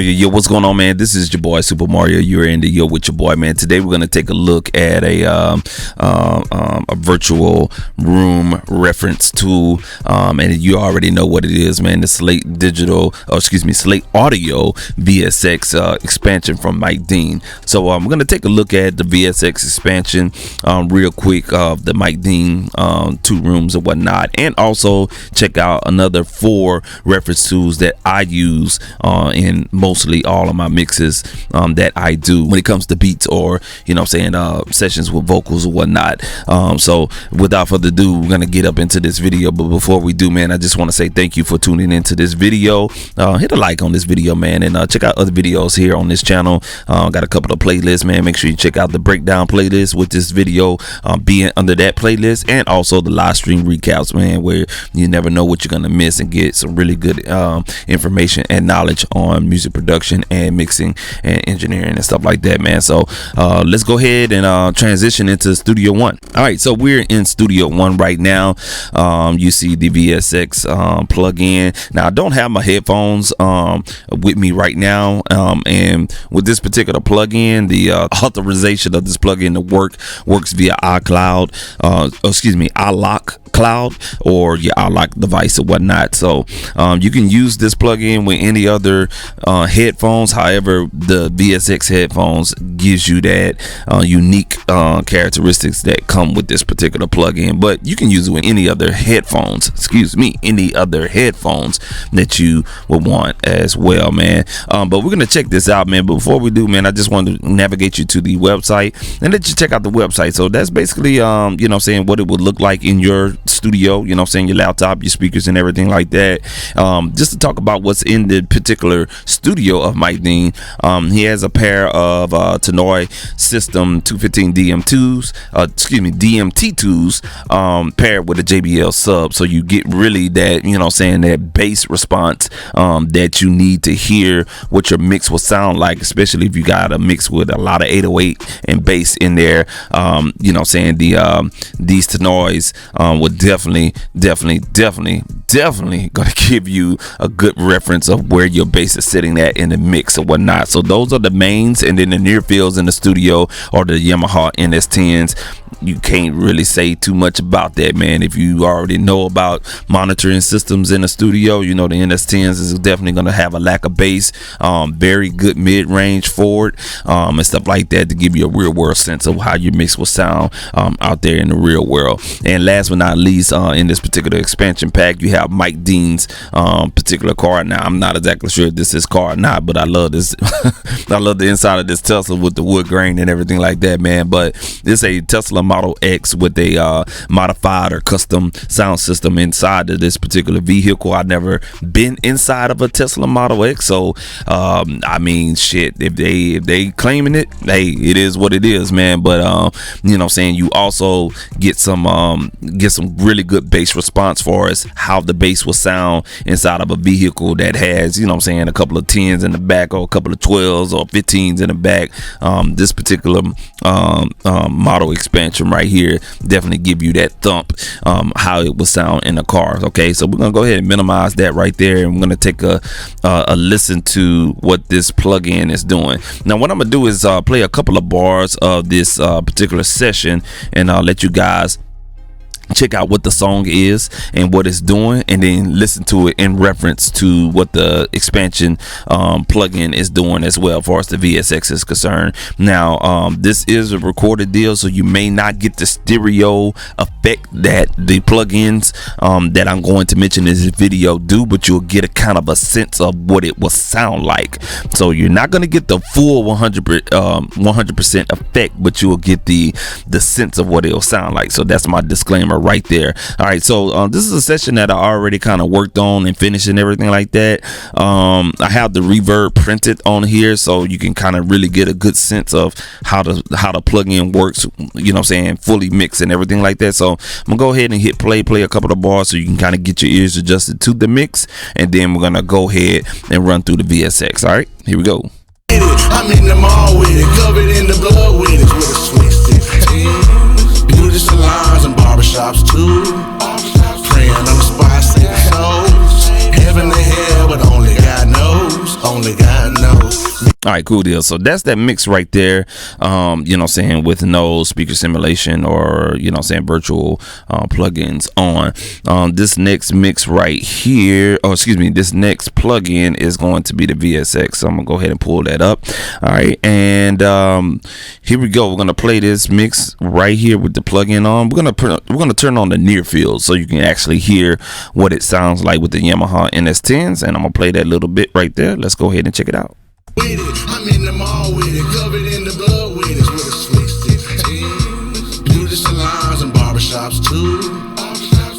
Yo, what's going on, man? This is your boy Super Mario. You're in the Yo with your boy, man. Today we're gonna take a look at a virtual room reference tool, and you already know what it is, man. The Slate Audio VSX expansion from Mike Dean. So we're gonna take a look at the VSX expansion real quick of the Mike Dean 2 rooms and whatnot, and also check out another 4 reference tools that I use in mostly all of my mixes that I do when it comes to beats or sessions with vocals or whatnot. So without further ado, we're gonna get up into this video. But before we do, man, I just want to say thank you for tuning into this video. Hit a like on this video, man, and check out other videos here on this channel. Got a couple of playlists, man. Make sure you check out the breakdown playlist with this video being under that playlist, and also the live stream recaps, man, where you never know what you're gonna miss and get some really good information and knowledge on music production and mixing and engineering and stuff like that, man. So let's go ahead and transition into Studio One. All right, so we're in Studio One right now. You see the VSX plug-in. Now I don't have my headphones with me right now, and with this particular plug-in, the authorization of this plug-in to works via iCloud, iLock Cloud, or your iLock device or whatnot. So you can use this plugin with any other headphones. However, the VSX headphones gives you that unique characteristics that come with this particular plugin, but you can use it with any other headphones, any other headphones that you would want as well, man. But we're gonna check this out, man. But before we do, man, I just want to navigate you to the website and let you check out the website. So that's basically what it would look like in your studio, your laptop, your speakers and everything like that. Just to talk about what's in the particular studio of Mike Dean, he has a pair of Tannoy System 215 DMT2s paired with a JBL sub, so you get really that that bass response that you need to hear what your mix will sound like, especially if you got a mix with a lot of 808 and bass in there. These Tannoys would definitely gonna give you a good reference of where your bass is sitting at in the mix or whatnot. So those are the mains, and then the near fields in the studio are the Yamaha NS10s. You can't really say too much about that, man. If you already know about monitoring systems in the studio, the NS10s is definitely going to have a lack of bass, very good mid-range forward, and stuff like that, to give you a real world sense of how your mix will sound out there in the real world. And last but not least, in this particular expansion pack, you have Mike Dean's particular car. Now, I'm not exactly sure if this is car or not, but I love this. I love the inside of this Tesla with the wood grain and everything like that, man. But this is a Tesla Model X with a modified or custom sound system inside of this particular vehicle. I've never been inside of a Tesla Model X, so shit, if they claiming it, hey, it is what it is, man. But you also get some really good bass response for us, how the bass will sound inside of a vehicle that has a couple of 10s in the back, or a couple of 12s or 15s in the back. This particular model expansion right here definitely give you that thump, how it will sound in the car. Okay, so we're gonna go ahead and minimize that right there, and we're gonna take a listen to what this plugin is doing. Now what I'm gonna do is play a couple of bars of this particular session, and I'll let you guys check out what the song is and what it's doing, and then listen to it in reference to what the expansion plugin is doing as well, as far as the VSX is concerned. Now this is a recorded deal, so you may not get the stereo effect that the plugins that I'm going to mention in this video do, but you'll get a kind of a sense of what it will sound like. So you're not going to get the full 100% effect, but you'll get the sense of what it'll sound like. So that's my disclaimer right there. All right, so this is a session that I already kind of worked on and finished and everything like that. I have the reverb printed on here, so you can kind of really get a good sense of how the plugin works, fully mixed and everything like that. So I'm gonna go ahead and hit play a couple of bars so you can kind of get your ears adjusted to the mix, and then we're gonna go ahead and run through the VSX. All right, here we go. I'm in the mall with it, covered in the blood with it, with a twisted beauty salons and barbershops too. Praying on the spot, saving souls. Heaven to hell, but only God knows. only God knows. All right, cool deal. So that's that mix right there. You know what I'm saying, with no speaker simulation or, you know what I'm saying, virtual plugins on. This next mix right here, this next plugin is going to be the VSX. So I'm gonna go ahead and pull that up. All right, and here we go. We're gonna play this mix right here with the plugin on. We're gonna turn on the near field so you can actually hear what it sounds like with the Yamaha NS10s, and I'm gonna play that little bit right there. Let's go ahead and check it out. With it, I'm in the mall with it, covered in the blood with it, with a slick stick. Beauty salons and barbershops too.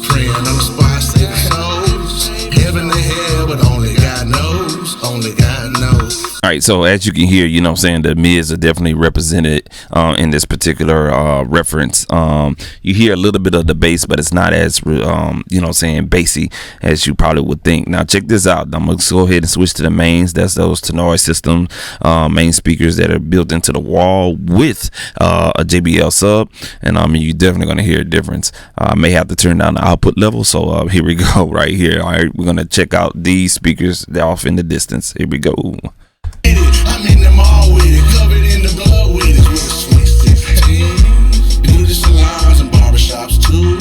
Praying on the spot, saving souls. Heaven to hell, but only God knows. Only God knows. All right, so as you can hear, you know what I'm saying, the mids are definitely represented in this particular reference. You hear a little bit of the bass, but it's not as, you know what I'm saying, bassy as you probably would think. Now, check this out. I'm going to go ahead and switch to the mains. That's those to-noise system main speakers that are built into the wall with a JBL sub. And you're definitely going to hear a difference. I may have to turn down the output level. So here we go right here. All right, we're going to check out these speakers. They're off in the distance. Here we go. I'm in the mall with it, covered in the blood with it, with a slick stick. Beauty salons and barbershops too.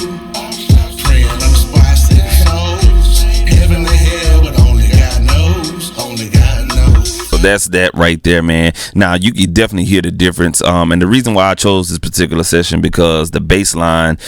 Praying on the spot, saving souls. Heaven to hell, but only God knows. Only God knows. So that's that right there, man. Now you can definitely hear the difference. And the reason why I chose this particular session, because the bass line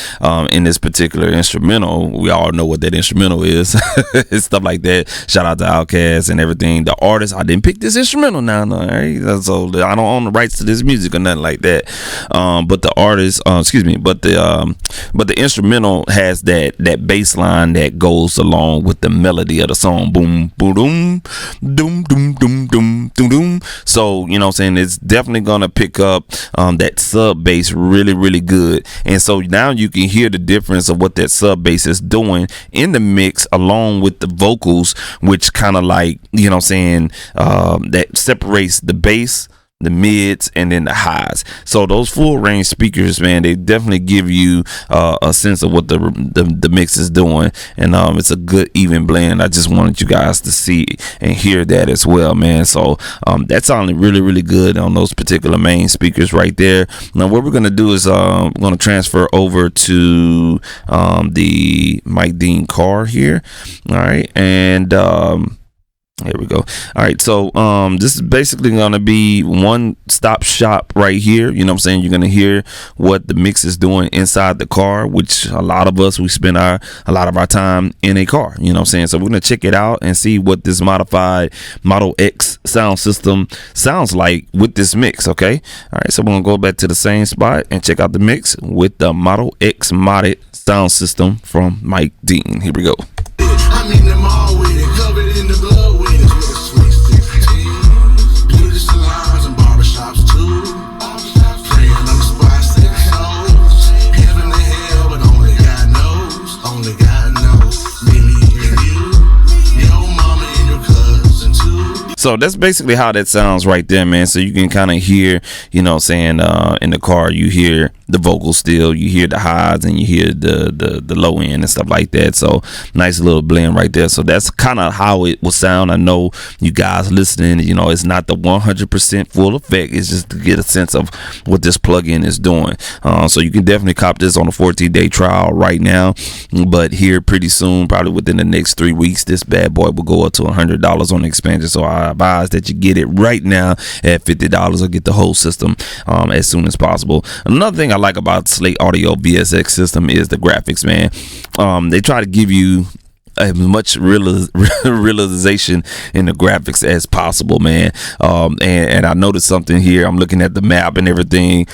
in this particular instrumental, we all know what that instrumental is. It's stuff like that. Shout out to Outkast and everything. The artist, I didn't pick this instrumental now, no, right? So I don't own the rights to this music or nothing like that. But the artist, but the instrumental has that bass line that goes along with the melody of the song. Boom, boom, doom, doom, doom, doom, doom. So you know what I'm saying, it's definitely gonna pick up that sub bass really, really good. And so now you can hear the difference of what that sub bass is doing in the mix along with the vocals, which kind of like, you know what I'm saying, that separates the bass, the mids, and then the highs. So those full range speakers, man, they definitely give you a sense of what the mix is doing, and it's a good even blend. I just wanted you guys to see and hear that as well, man. So that sounded really, really good on those particular main speakers right there. Now what we're gonna do is we're gonna transfer over to the Mike Dean car here. All right, and here we go. All right, so this is basically gonna be one stop shop right here. You know what I'm saying? You're gonna hear what the mix is doing inside the car, which a lot of us, we spend a lot of our time in a car. You know what I'm saying? So we're gonna check it out and see what this modified Model X sound system sounds like with this mix. Okay. All right, so we're gonna go back to the same spot and check out the mix with the Model X modded sound system from Mike Dean. Here we go. I'm in the mall with it, covered in the blood with it, with a slick stick. Beauty salons and barbershops too. Praying on the spot, saving souls. Heaven to hell, but only God knows. Only God knows. Me and you, your mama and your cousin too. So that's basically how that sounds right there, man. So you can kind of hear, you know what I'm saying, in the car, you hear the vocals still, you hear the highs, and you hear the low end and stuff like that. So nice little blend right there. So that's kind of how it will sound. I know you guys listening, you know, it's not the 100% full effect. It's just to get a sense of what this plugin is doing. So you can definitely cop this on a 14-day trial right now. But here pretty soon, probably within the next 3 weeks, this bad boy will go up to $100 on the expansion. So I advise that you get it right now at $50 or get the whole system as soon as possible. Another thing I like about Slate Audio VSX system is the graphics, man. They try to give you as much realization in the graphics as possible, man. And I noticed something here. I'm looking at the map and everything.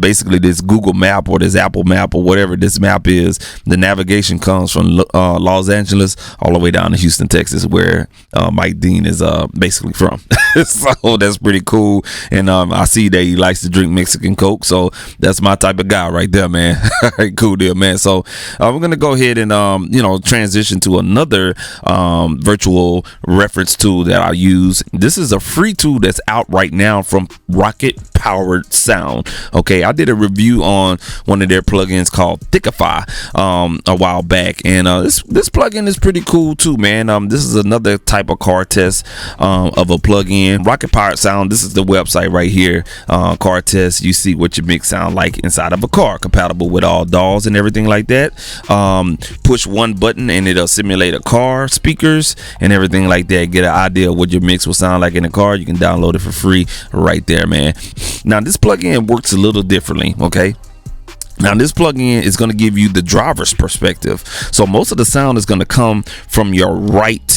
Basically this Google map or this Apple map or whatever this map is, the navigation comes from Los Angeles all the way down to Houston, Texas, where Mike Dean is basically from. So that's pretty cool. And I see that he likes to drink Mexican Coke, so that's my type of guy right there, man. Cool deal, man. So we're gonna go ahead and transition to to another virtual reference tool that I use. This is a free tool that's out right now from Rocket Powered Sound. Okay, I did a review on one of their plugins called Thickify a while back, and this plugin is pretty cool too, man. This is another type of car test of a plugin. Rocket Powered Sound, this is the website right here. Car test, you see what your mix sound like inside of a car, compatible with all DAWs and everything like that. Push one button and it'll simulate a car, speakers and everything like that. Get an idea of what your mix will sound like in the car. You can download it for free right there, man. Now this plugin works a little differently. Okay, now this plugin is going to give you the driver's perspective, so most of the sound is going to come from your right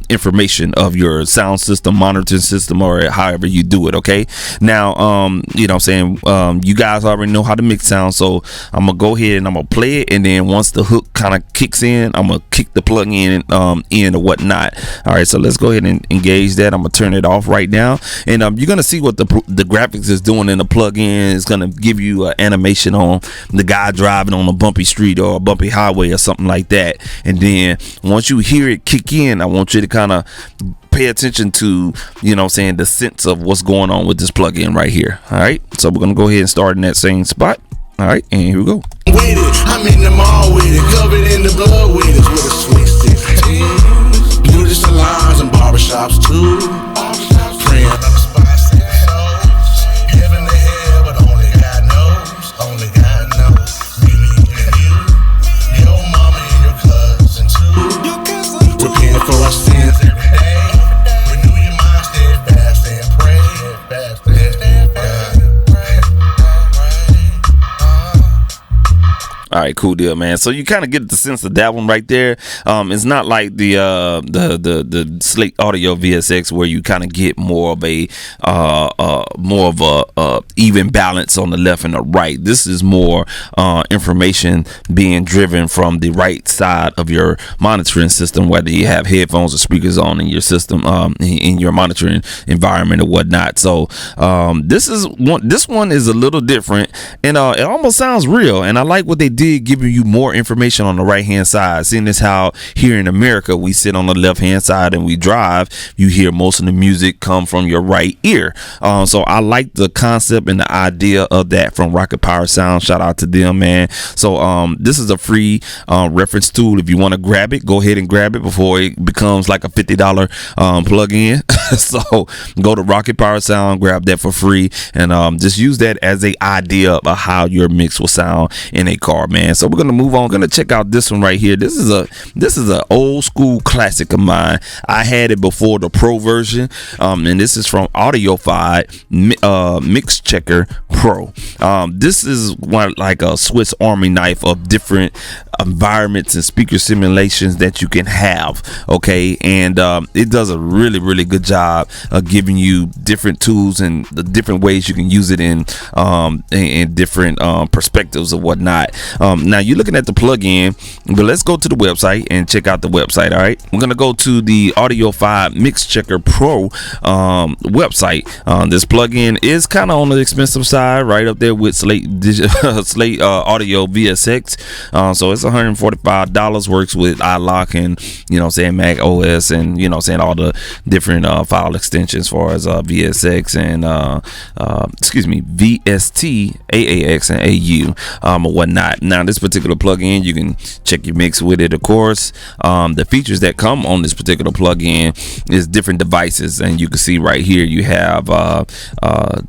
information of your sound system, monitoring system, or however you do it. Okay, now you know what I'm saying, you guys already know how to mix sound, so I'm gonna go ahead and I'm gonna play it, and then once the hook kind of kicks in, I'm gonna kick the plugin in or whatnot. All right, so let's go ahead and engage that. I'm gonna turn it off right now, and you're gonna see what the graphics is doing in the plugin. It's gonna give you an animation on the guy driving on a bumpy street or a bumpy highway or something like that. And then once you hear it kick in, I want you to kind of pay attention to, you know what I'm saying, the sense of what's going on with this plugin right here. All right, so we're gonna go ahead and start in that same spot. All right, and here we go. With it, I'm in the mall with it, covered in the blood with it, with a sweet 16. Beauty salons and barbershops too. Praying on the spot, heaven to hell, but only God knows, only God knows. Me and you, your mama and your cousin too. Repent for our sins every day. Renew your mind, steadfast and pray. All right, cool deal, man. So you kind of get the sense of that one right there. It's not like the Slate Audio VSX where you kind of get more of a even balance on the left and the right. This is more information being driven from the right side of your monitoring system, whether you have headphones or speakers on in your system, in your monitoring environment or whatnot. So this one is a little different, and it almost sounds real. And I like what they did, giving you more information on the right hand side. Seeing as how here in America we sit on the left hand side and we drive, you hear most of the music come from your right ear. So I like the concept and the idea of that from Rocket Power Sound. Shout out to them, man. So this is a free reference tool. If you want to grab it, go ahead and grab it before it becomes like a $50 plug-in. So go to Rocket Power Sound, grab that for free, and just use that as a idea of how your mix will sound in a car, man. So we're gonna move on. Gonna check out this one right here. This is a old school classic of mine. I had it before the pro version, and this is from Audiofied Mix Checker Pro. This is one like a Swiss Army knife of different environments and speaker simulations that you can have. Okay, and it does a really good job of giving you different tools and the different ways you can use it in different perspectives or whatnot. Now you're looking at the plugin, but let's go to the website and check out the website. All right, we're gonna go to the Audiofied Mix Checker Pro website. This plugin is kind of on the expensive side, right up there with Slate Audio VSX. So it's $145. Works with iLock and, you know what I'm saying, Mac OS, and, you know what I'm saying, all the different file extensions as far as VSX and VST, AAX, and AU or whatnot. Now this particular plugin, you can check your mix with it, of course. The features that come on this particular plugin is different devices, and you can see right here you have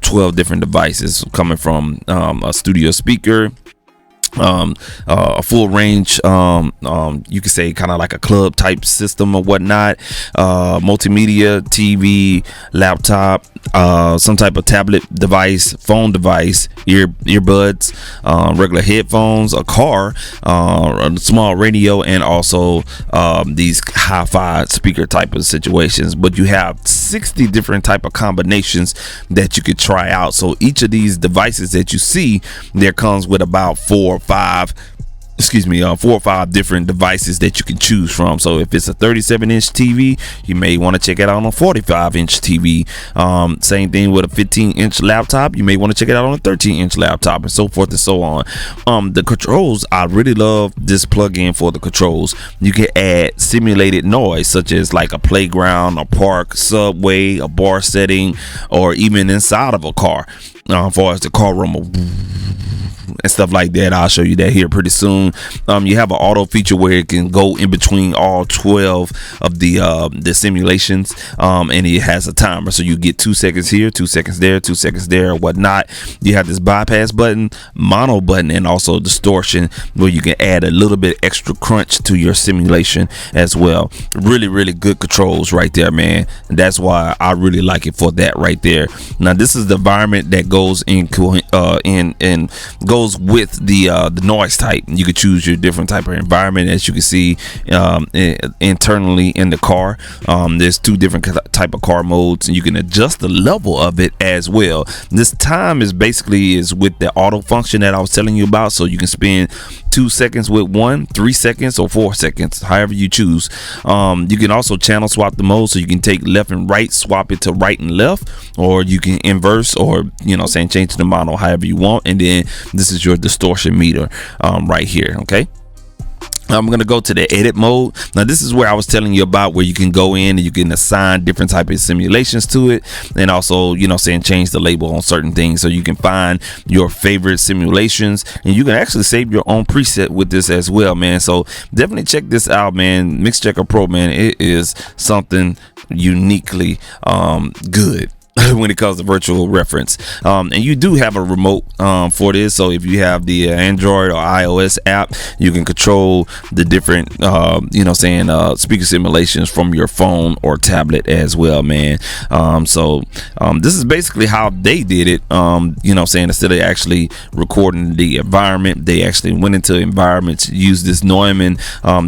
12 different devices coming from a studio speaker, a full range, you could say kind of like a club type system or whatnot, multimedia, TV, laptop, some type of tablet device, phone device, earbuds, regular headphones, a car, a small radio, and also these hi-fi speaker type of situations. But you have 60 different type of combinations that you could try out. So each of these devices that you see, there comes with about 4 or 5 4 or 5 different devices that you can choose from. So if it's a 37-inch TV, you may want to check it out on a 45-inch TV. Same thing with a 15-inch laptop, you may want to check it out on a 13-inch laptop, and so forth and so on. The controls, I really love this plugin for the controls. You can add simulated noise, such as like a playground, a park, subway, a bar setting, or even inside of a car, as far as the car rumble and stuff like that. I'll show you that here pretty soon. You have an auto feature where it can go in between all 12 of the simulations, and it has a timer, so you get 2 seconds here, 2 seconds there, 2 seconds there, or whatnot. You have this bypass button, mono button, and also distortion, where you can add a little bit extra crunch to your simulation as well. Really good controls right there, man. And that's why I really like it for that right there. Now this is the environment that goes in goes with the noise type. You could choose your different type of environment, as you can see internally in the car. There's 2 different type of car modes, and you can adjust the level of it as well. This time is basically with the auto function that I was telling you about, so you can spend 2 seconds with 1, 3 seconds, or 4 seconds, however you choose. You can also channel swap the mode, so you can take left and right, swap it to right and left, or you can inverse, or change the model however you want. And then this is your distortion meter right here. Okay, I'm gonna go to the edit mode. Now this is where I was telling you about, where you can go in and you can assign different type of simulations to it, and also change the label on certain things, so you can find your favorite simulations, and you can actually save your own preset with this as well, man. So definitely check this out, man. Mix Checker Pro, man, it is something uniquely good when it comes to virtual reference. And you do have a remote for this, so if you have the Android or iOS app, you can control the different speaker simulations from your phone or tablet as well, man. This is basically how they did it. Instead of actually recording the environment, they actually went into environments, used this Neumann.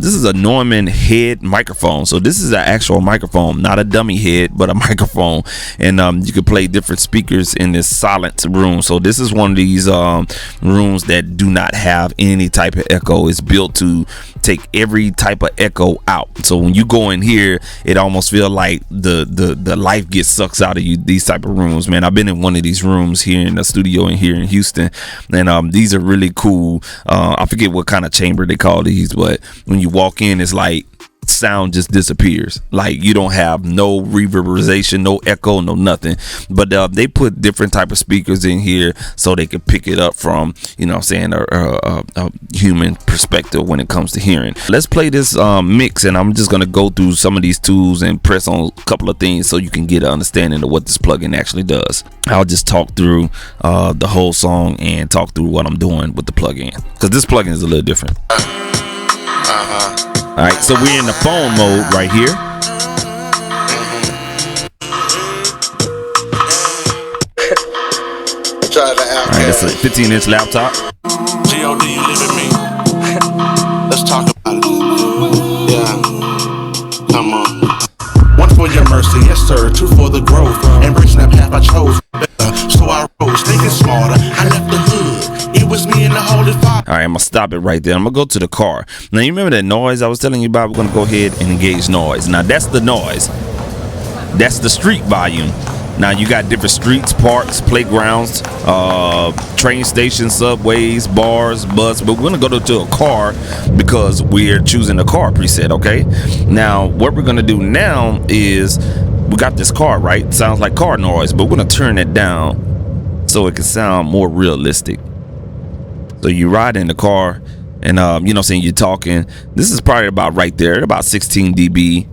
This is a Neumann head microphone, so this is an actual microphone, not a dummy head, but a microphone. And you can play different speakers in this silent room. So this is one of these rooms that do not have any type of echo. It's built to take every type of echo out. So when you go in here, it almost feel like the life gets sucked out of you. These type of rooms, man. I've been in one of these rooms here in the studio and here in Houston, and these are really cool. I forget what kind of chamber they call these, but when you walk in, it's like sound just disappears. Like you don't have no reverberation, no echo, no nothing. But they put different type of speakers in here so they can pick it up from a human perspective when it comes to hearing. Let's play this mix, and I'm just gonna go through some of these tools and press on a couple of things so you can get an understanding of what this plugin actually does. I'll just talk through the whole song and talk through what I'm doing with the plugin, because this plugin is a little different. All right, so we're in the phone mode right here. All right, it's a 15-inch laptop. G.O.D., you live with me. Let's talk about it. Yeah, come on. 1 for your mercy, yes sir. 2 for the growth. Embracing that path I chose. So I rose, thinking smarter. I left the hood. It was me and the Holy Father. All right, I'm gonna stop it right there. I'm gonna go to the car. Now you remember that noise I was telling you about? We're gonna go ahead and engage noise. Now that's the noise. That's the street volume. Now you got different streets, parks, playgrounds, train stations, subways, bars, bus. But we're gonna go to a car because we're choosing a car preset. Okay. Now what we're gonna do now is we got this car, right? Sounds like car noise, but we're gonna turn it down so it can sound more realistic. So you ride in the car and you're talking. This is probably about right there, about 16 dB.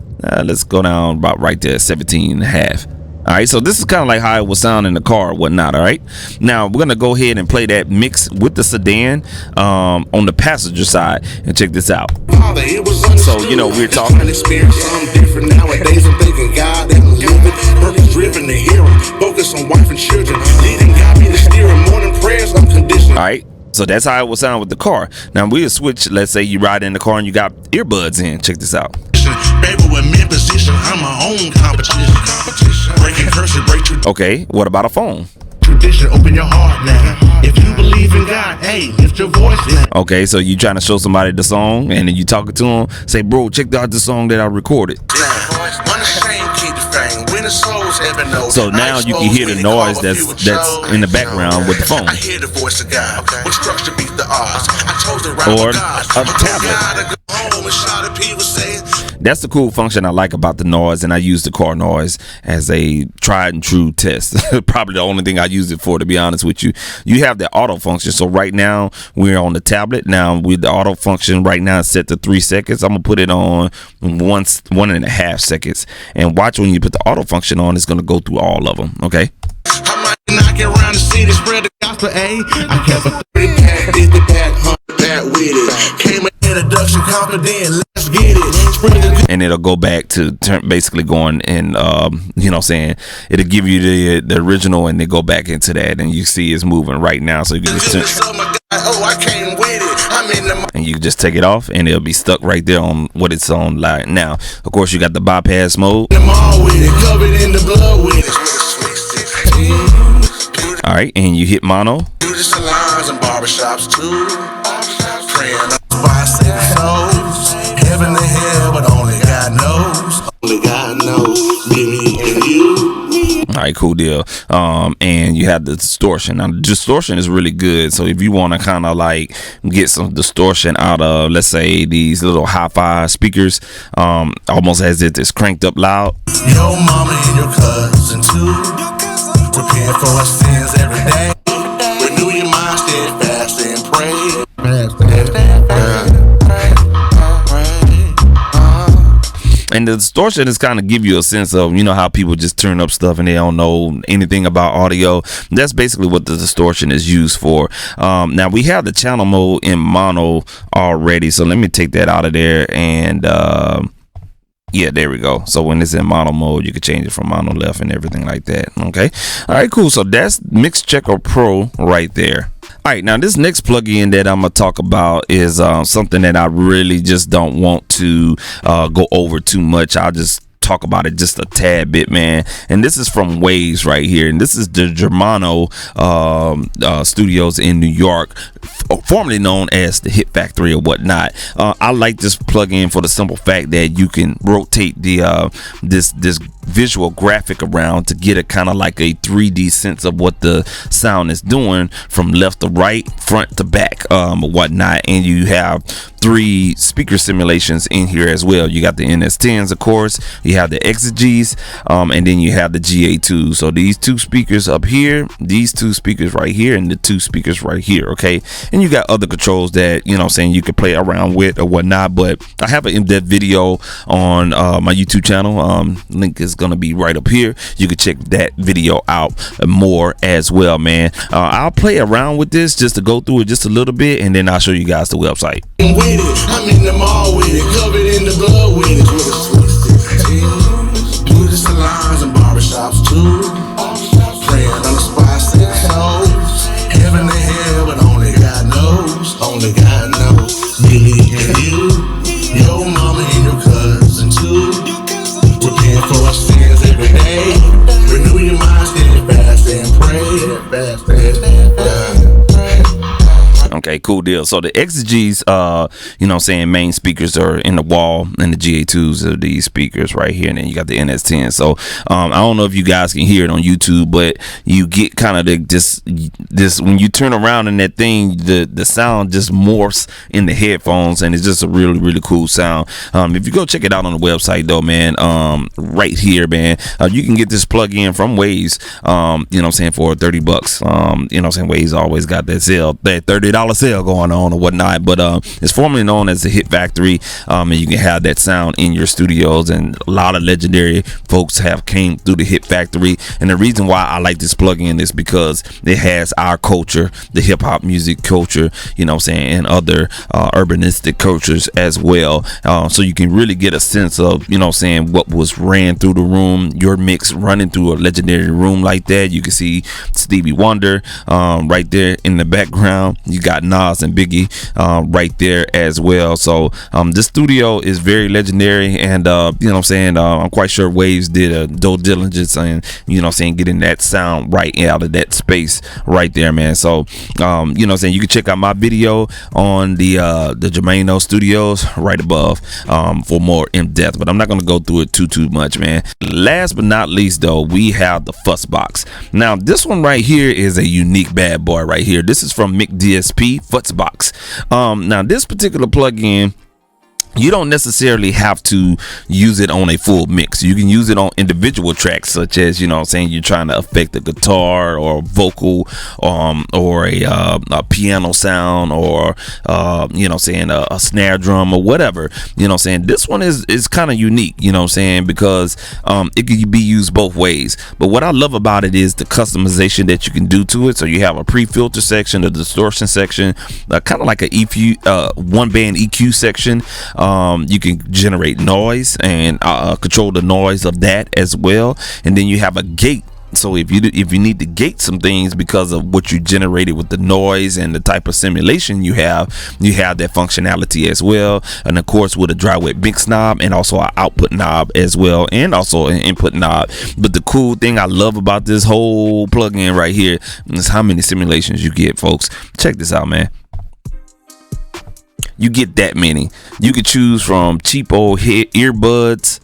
Let's go down about right there, 17.5. All right, so this is kind of like how it will sound in the car or whatnot. All right, now we're gonna go ahead and play that mix with the sedan on the passenger side, and check this out. So we're talking. Different nowadays. I'm thinking God that I'm living, purpose driven to hearing, focus on wife and children, leading God be the steering, morning prayers unconditional. All right. So that's how it will sound with the car. Now we'll switch. Let's say you ride in the car and you got earbuds in. Check this out. Okay, what about a phone? Tradition, open your heart now. If you believe in God, hey, lift your voice. Okay, so you trying to show somebody the song, and then you talking to them, say, bro, check out the song that I recorded. So now you can hear the noise that's in the background with the phone. I hear the voice of God. What structure beat the odds? I chose the or a tablet. That's the cool function I like about the noise, and I use the car noise as a tried and true test. Probably the only thing I use it for, to be honest with you. You have the auto function. So right now we're on the tablet. Now with the auto function right now it's set to 3 seconds. I'm gonna put it on 1.5 seconds, and watch when you put the auto function on, it's gonna go through all of them. Okay. Knocking around the city, spread the gospel, I kept a 30 pack, 50 pack, 100 pack with it. Came an introduction, confident, let's get it. And it'll go back to basically going and you know what I'm saying, it'll give you the original and then go back into that, and you see it's moving right now, so you can just I came with it. I'm in the and you just take it off and it'll be stuck right there on what it's on like now. Of course you got the bypass mode. Covered in the blood with it. All right, and you hit mono. Do the salons and barbershops too. Praying on bicycle souls. Heaven and hell, but only God knows. Only God knows. Me and you. All right, cool deal. And you have the distortion. Now the distortion is really good. So if you want to kind of like get some distortion out of, let's say, these little hi-fi speakers, almost as if it's cranked up loud. Your mama and your cousin too. Repent for our sins every day. Renew your mind, steadfast and pray. And the distortion is kind of give you a sense of, you know, how people just turn up stuff and they don't know anything about audio. That's basically what the distortion is used for. Now we have the channel mode in mono already, so let me take that out of there, and yeah, there we go. So when it's in mono mode, you can change it from mono left and everything like that. Okay. All right, cool. So that's Mix Checker Pro right there. All right, now this next plugin that I'm gonna talk about is something that I really just don't want to go over too much. I'll just talk about it just a tad bit, man. And this is from Waves right here, and this is the Germano studios in New York, formerly known as the Hit Factory or whatnot. I like this plugin for the simple fact that you can rotate the this visual graphic around to get a kind of like a 3D sense of what the sound is doing from left to right, front to back, whatnot. And you have 3 speaker simulations in here as well. You got the NS10s, of course, you have the Exeges, and then you have the GA2. So these 2 speakers up here, these 2 speakers right here, and the 2 speakers right here. Okay, and you got other controls that, you know what I'm saying, you can play around with or whatnot. But I have an in-depth video on my YouTube channel. Link is gonna be right up here. You can check that video out more as well, man. I'll play around with this just to go through it just a little bit, and then I'll show you guys the website. I'm in the mall with it, covered in the blood with it. Do the salons and barbershops too. Praying on the spot, sick souls. Heaven and hell, but only God knows. Only God knows. Believe in you. Your mama and your cousin too. Repent for our sins every day. Renew your mind, steadfast and pray. Okay, cool deal. So the Exeges, you know what I'm saying, main speakers are in the wall, and the GA2s are these speakers right here, and then you got the NS10. So I don't know if you guys can hear it on YouTube, but you get kind of this when you turn around in that thing, the sound just morphs in the headphones, and it's just a really, really cool sound. If you go check it out on the website though, man, right here, man, you can get this plug-in from Waves, you know what I'm saying, for $30. You know what I'm saying, Waves always got that sale, that $30 sale going on or whatnot. But it's formerly known as the Hit Factory, and you can have that sound in your studios, and a lot of legendary folks have came through the Hit Factory. And the reason why I like this plugin is because it has our culture, the hip-hop music culture, you know what I'm saying, and other urbanistic cultures as well, so you can really get a sense of, you know what I'm saying, what was ran through the room, your mix running through a legendary room like that. You can see Stevie Wonder right there in the background. You got Nas and Biggie right there as well. So this studio is very legendary, and you know what I'm saying, I'm quite sure Waves did a due diligence and, you know what I'm saying, getting that sound right out of that space right there, man. So you know what I'm saying, you can check out my video on the Jermaine Studios right above for more in depth, but I'm not going to go through it too much, man. Last but not least though, we have the Fuss Box. Now this one right here is a unique bad boy right here. This is from McDSP Fuss Box. Now this particular plugin, you don't necessarily have to use it on a full mix. You can use it on individual tracks, such as, you know what I'm saying, you're trying to affect a guitar or vocal or a piano sound, or you know what I'm saying, a snare drum or whatever. You know what I'm saying, this one is kind of unique, you know what I'm saying, because it can be used both ways. But what I love about it is the customization that you can do to it. So you have a pre-filter section, a distortion section, kind of like a EQ, one band EQ section. You can generate noise and control the noise of that as well, and then you have a gate. So if you need to gate some things because of what you generated with the noise and the type of simulation you have that functionality as well. And of course with a dry wet mix knob, and also an output knob as well, and also an input knob. But the cool thing I love about this whole plugin right here is how many simulations you get, folks. Check this out, man. You get that many. You could choose from cheap old earbuds.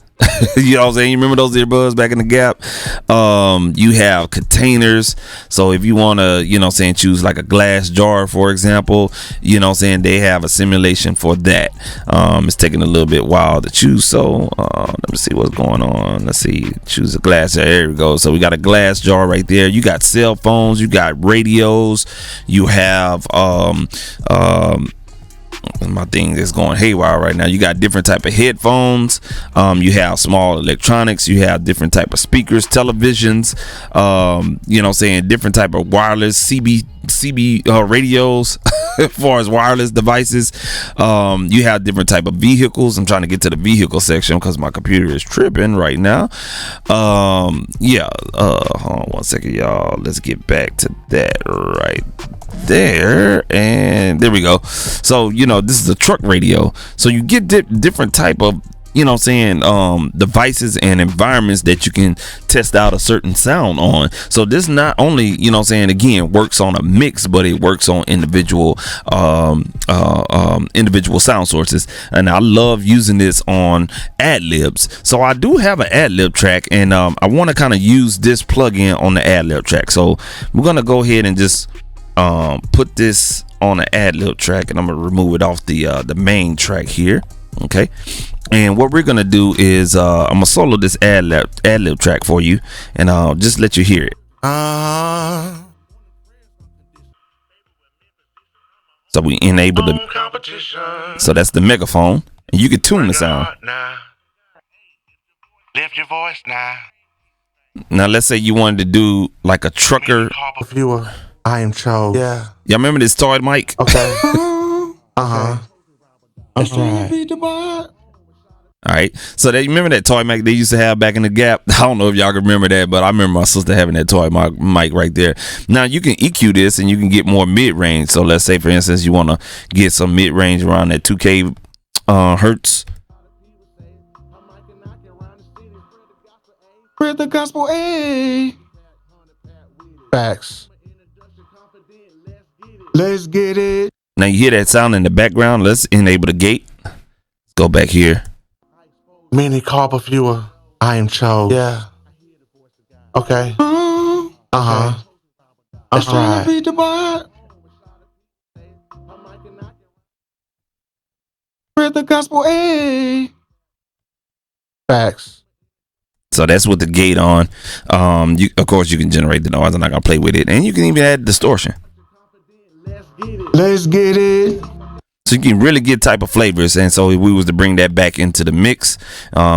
You know what I'm saying? You remember those earbuds back in the Gap? You have containers. So if you want to, you know what I'm saying, choose like a glass jar, for example, you know what I'm saying, they have a simulation for that. It's taking a little bit while to choose. So let me see what's going on. Let's see. Choose a glass jar. There we go. So we got a glass jar right there. You got cell phones. You got radios. You have my thing is going haywire right now. You got different type of headphones, you have small electronics, you have different type of speakers, televisions, you know what I'm saying, different type of wireless CB radios as far as wireless devices. You have different type of vehicles. I'm trying to get to the vehicle section because my computer is tripping right now. Yeah, hold on one second, y'all. Let's get back to that right there, and there we go. So you know, this is a truck radio, so you get different type of, you know what I'm saying, devices and environments that you can test out a certain sound on. So this not only, you know what I'm saying, again, works on a mix, but it works on individual individual sound sources. And I love using this on ad-libs. So I do have an ad-lib track, and I want to kind of use this plugin on the ad-lib track. So we're gonna go ahead and just put this on an ad-lib track, and I'm gonna remove it off the main track here. Okay, and what we're gonna do is I'm gonna solo this ad-lib track for you, and I'll just let you hear it. So we enable the, so that's the megaphone, and you can tune the sound. Lift your voice now. Now let's say you wanted to do like a trucker Viewer, I am Cho. Yeah. Y'all remember this toy mic? Okay. That's right. All right, so they remember that toy mic they used to have back in the Gap. I don't know if y'all can remember that, but I remember my sister having that toy mic right there. Now you can EQ this, and you can get more mid-range. So let's say, for instance, you want to get some mid-range around that 2K hertz. Spread the gospel, a facts. Let's get it. Now you hear that sound in the background. Let's enable the gate. Let's go back here. Mini carpet viewer, I am Cho. Yeah. Okay. That's right. Spread the gospel, a facts. So that's with the gate on. Of course, you can generate the noise. I'm not gonna play with it, and you can even add distortion. Let's get it. So you can really get type of flavors. And so if we was to bring that back into the mix,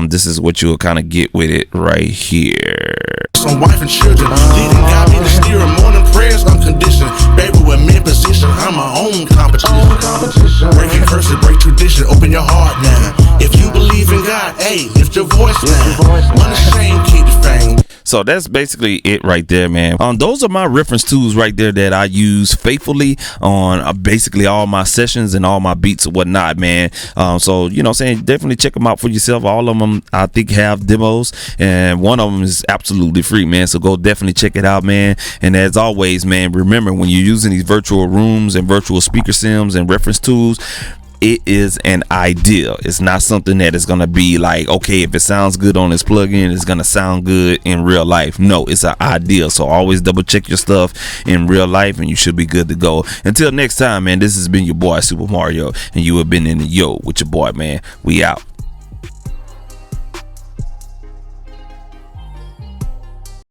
this is what you'll kind of get with it right here. Some wife and children, leading God me to steer morning prayers unconditioned. Baby, with me in position, I'm my own competition. Breaking curses, break tradition, open your heart now. If you believe in God, hey, lift your voice now. Unashamed, keep the fame. So that's basically it right there, man. Those are my reference tools right there that I use faithfully on basically all my sessions and all my beats and whatnot, man. So you know what I'm saying, definitely check them out for yourself. All of them I think have demos, and one of them is absolutely free, man. So go definitely check it out, man. And as always, man, remember, when you're using these virtual rooms and virtual speaker sims and reference tools, it is an idea. It's not something that is gonna be like, okay, if it sounds good on this plugin, it's gonna sound good in real life. No, it's an idea. So always double check your stuff in real life, and you should be good to go. Until next time, man, this has been your boy Super Mario, and you have been in the Yo with your boy, man. We out.